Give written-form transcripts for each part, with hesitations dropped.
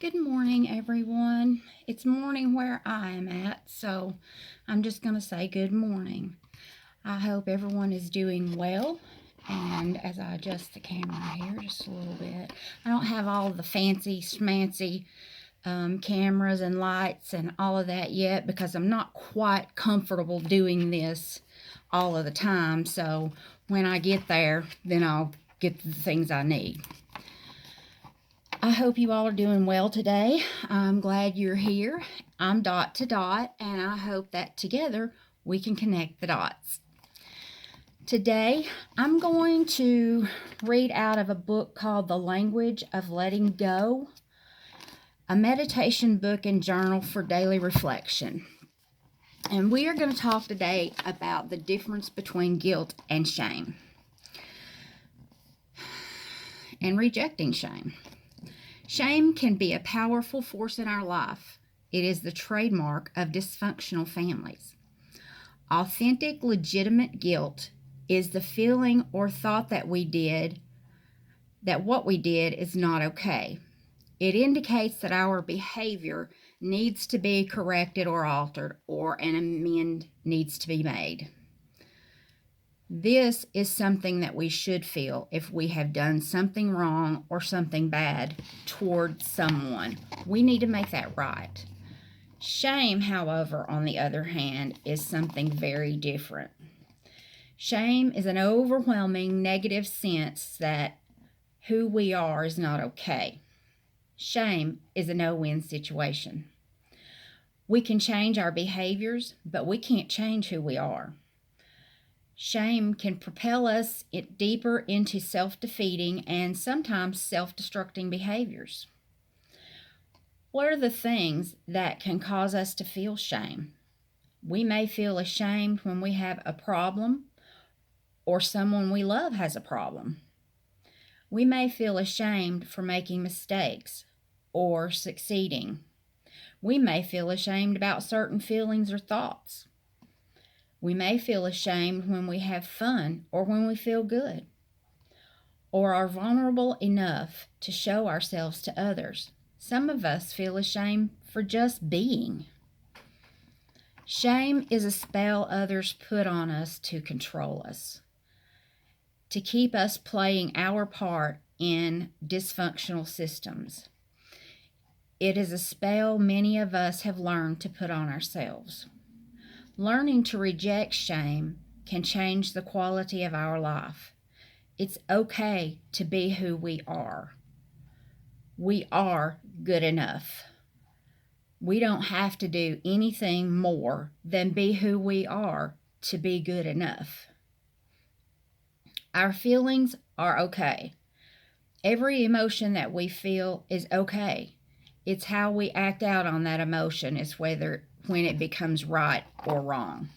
Good morning, everyone. It's morning where I am at, so I'm just going to say good morning. I hope everyone is doing well. And as I adjust the camera here just a little bit, I don't have all the fancy schmancy cameras and lights and all of that yet because I'm not quite comfortable doing this all of the time. So when I get there, then I'll get the things I need. I hope you all are doing well today. I'm glad you're here. I'm Dot to Dot, and I hope that together we can connect the dots. Today, I'm going to read out of a book called The Language of Letting Go, a meditation book and journal for daily reflection. And we are going to talk today about the difference between guilt and shame and rejecting shame. Shame can be a powerful force in our life. It is the trademark of dysfunctional families. Authentic, legitimate guilt is the feeling or thought that what we did is not okay. It indicates that our behavior needs to be corrected or altered, or an amend needs to be made. This is something that we should feel if we have done something wrong or something bad towards someone. We need to make that right. Shame, however, on the other hand, is something very different. Shame is an overwhelming negative sense that who we are is not okay. Shame is a no-win situation. We can change our behaviors, but we can't change who we are. Shame can propel us deeper into self-defeating and sometimes self-destructing behaviors. What are the things that can cause us to feel shame? We may feel ashamed when we have a problem or someone we love has a problem. We may feel ashamed for making mistakes or succeeding. We may feel ashamed about certain feelings or thoughts. We may feel ashamed when we have fun or when we feel good, or are vulnerable enough to show ourselves to others. Some of us feel ashamed for just being. Shame is a spell others put on us to control us, to keep us playing our part in dysfunctional systems. It is a spell many of us have learned to put on ourselves. Learning to reject shame can change the quality of our life. It's okay to be who we are. We are good enough. We don't have to do anything more than be who we are to be good enough. Our feelings are okay. Every emotion that we feel is okay. It's how we act out on that emotion is when it becomes right or wrong.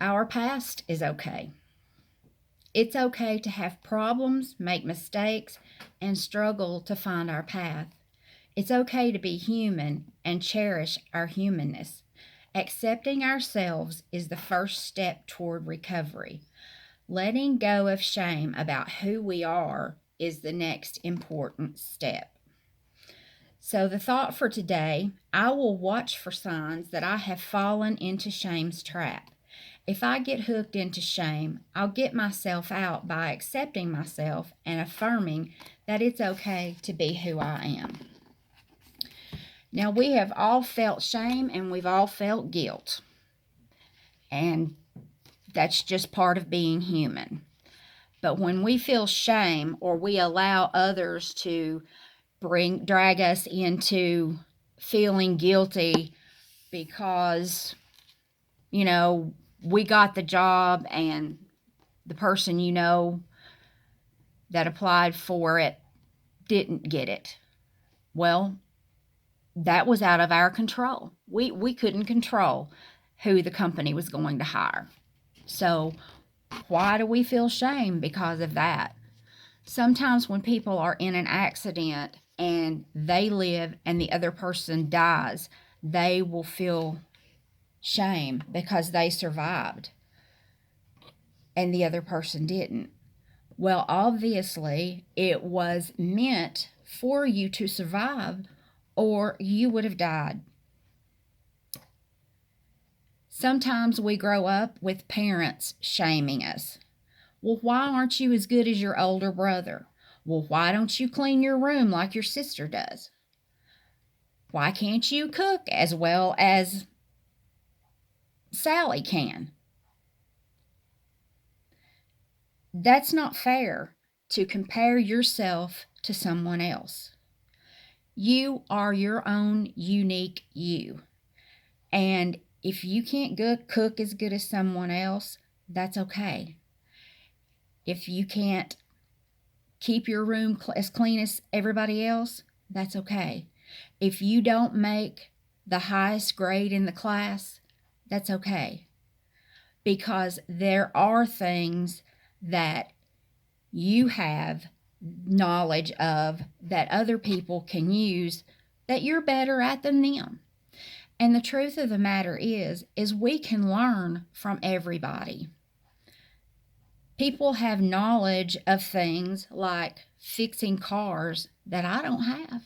Our past is okay. It's okay to have problems, make mistakes, and struggle to find our path. It's okay to be human and cherish our humanness. Accepting ourselves is the first step toward recovery. Letting go of shame about who we are is the next important step. So, the thought for today, I will watch for signs that I have fallen into shame's trap. If I get hooked into shame, I'll get myself out by accepting myself and affirming that it's okay to be who I am. Now, we have all felt shame and we've all felt guilt. And that's just part of being human. But when we feel shame or we allow others to drag us into feeling guilty because, we got the job and the person that applied for it didn't get it. Well, that was out of our control. We couldn't control who the company was going to hire. So why do we feel shame because of that? Sometimes when people are in an accident and they live and the other person dies, they will feel shame because they survived and the other person didn't. Well, obviously, it was meant for you to survive, or you would have died. Sometimes we grow up with parents shaming us. Well, why aren't you as good as your older brother? Well, why don't you clean your room like your sister does? Why can't you cook as well as Sally can? That's not fair to compare yourself to someone else. You are your own unique you. And if you can't cook as good as someone else, that's okay. If you can't keep your room as clean as everybody else, that's okay. If you don't make the highest grade in the class, that's okay. Because there are things that you have knowledge of that other people can use that you're better at than them. And the truth of the matter is we can learn from everybody. People have knowledge of things like fixing cars that I don't have,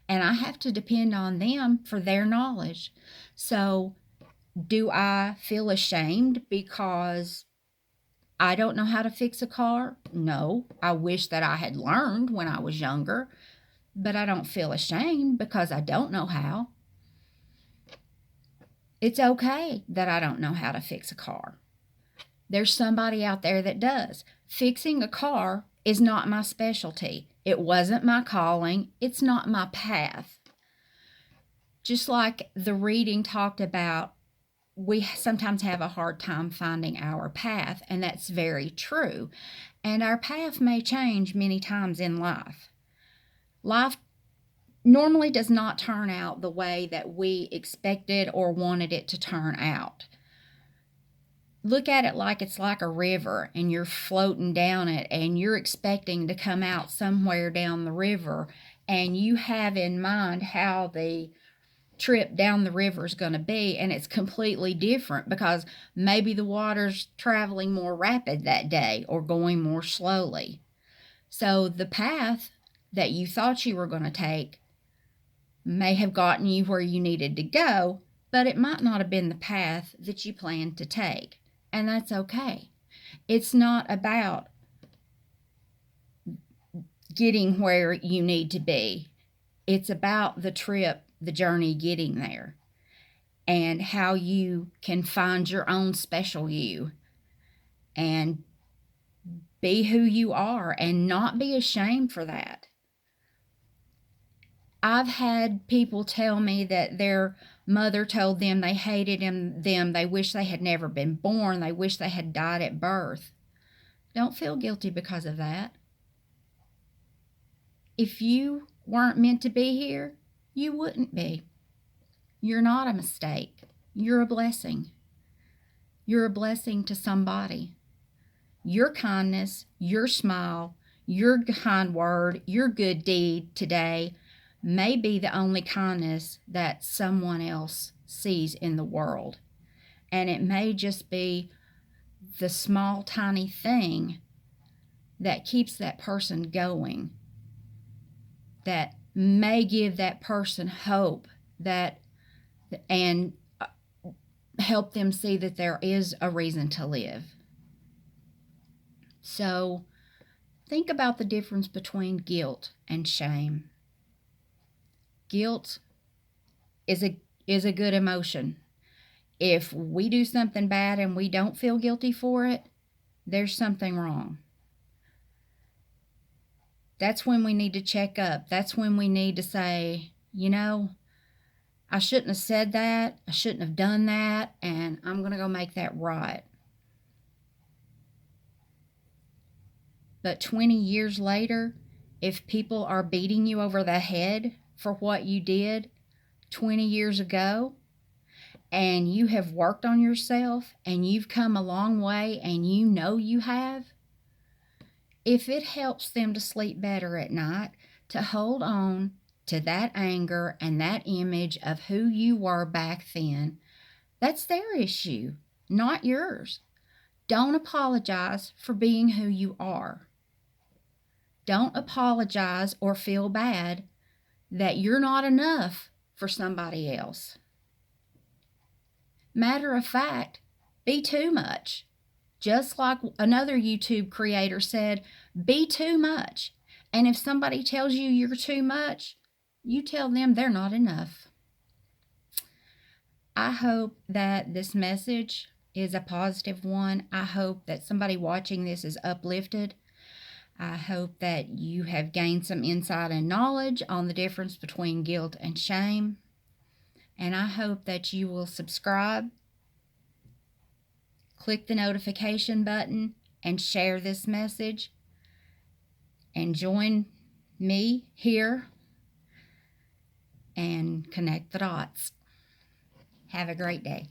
and I have to depend on them for their knowledge. So, do I feel ashamed because I don't know how to fix a car? No. I wish that I had learned when I was younger, but I don't feel ashamed because I don't know how. It's okay that I don't know how to fix a car. There's somebody out there that does. Fixing a car is not my specialty. It wasn't my calling. It's not my path. Just like the reading talked about, we sometimes have a hard time finding our path, and that's very true. And our path may change many times in life. Life normally does not turn out the way that we expected or wanted it to turn out. Look at it like it's like a river and you're floating down it and you're expecting to come out somewhere down the river, and you have in mind how the trip down the river is going to be, and it's completely different because maybe the water's traveling more rapid that day or going more slowly. So the path that you thought you were going to take may have gotten you where you needed to go, but it might not have been the path that you planned to take. And that's okay. It's not about getting where you need to be. It's about the trip, the journey getting there, and how you can find your own special you and be who you are and not be ashamed for that. I've had people tell me that their mother told them they hated them, they wish they had never been born, they wish they had died at birth. Don't feel guilty because of that. If you weren't meant to be here, you wouldn't be. You're not a mistake. You're a blessing. You're a blessing to somebody. Your kindness, your smile, your kind word, your good deed today may be the only kindness that someone else sees in the world. And it may just be the small, tiny thing that keeps that person going, that may give that person hope, that and help them see that there is a reason to live. So think about the difference between guilt and shame. Guilt is a good emotion. If we do something bad and we don't feel guilty for it, there's something wrong. That's when we need to check up. That's when we need to say, I shouldn't have said that. I shouldn't have done that. And I'm going to go make that right. But 20 years later, if people are beating you over the head for what you did 20 years ago, and you have worked on yourself and you've come a long way and you have, if it helps them to sleep better at night, to hold on to that anger and that image of who you were back then, that's their issue, not yours. Don't apologize for being who you are. Don't apologize or feel bad that you're not enough for somebody else. Matter of fact, be too much. Just like another YouTube creator said, be too much. And if somebody tells you you're too much, you tell them they're not enough. I hope that this message is a positive one. I hope that somebody watching this is uplifted. I hope that you have gained some insight and knowledge on the difference between guilt and shame. And I hope that you will subscribe, click the notification button, and share this message. And join me here and connect the dots. Have a great day.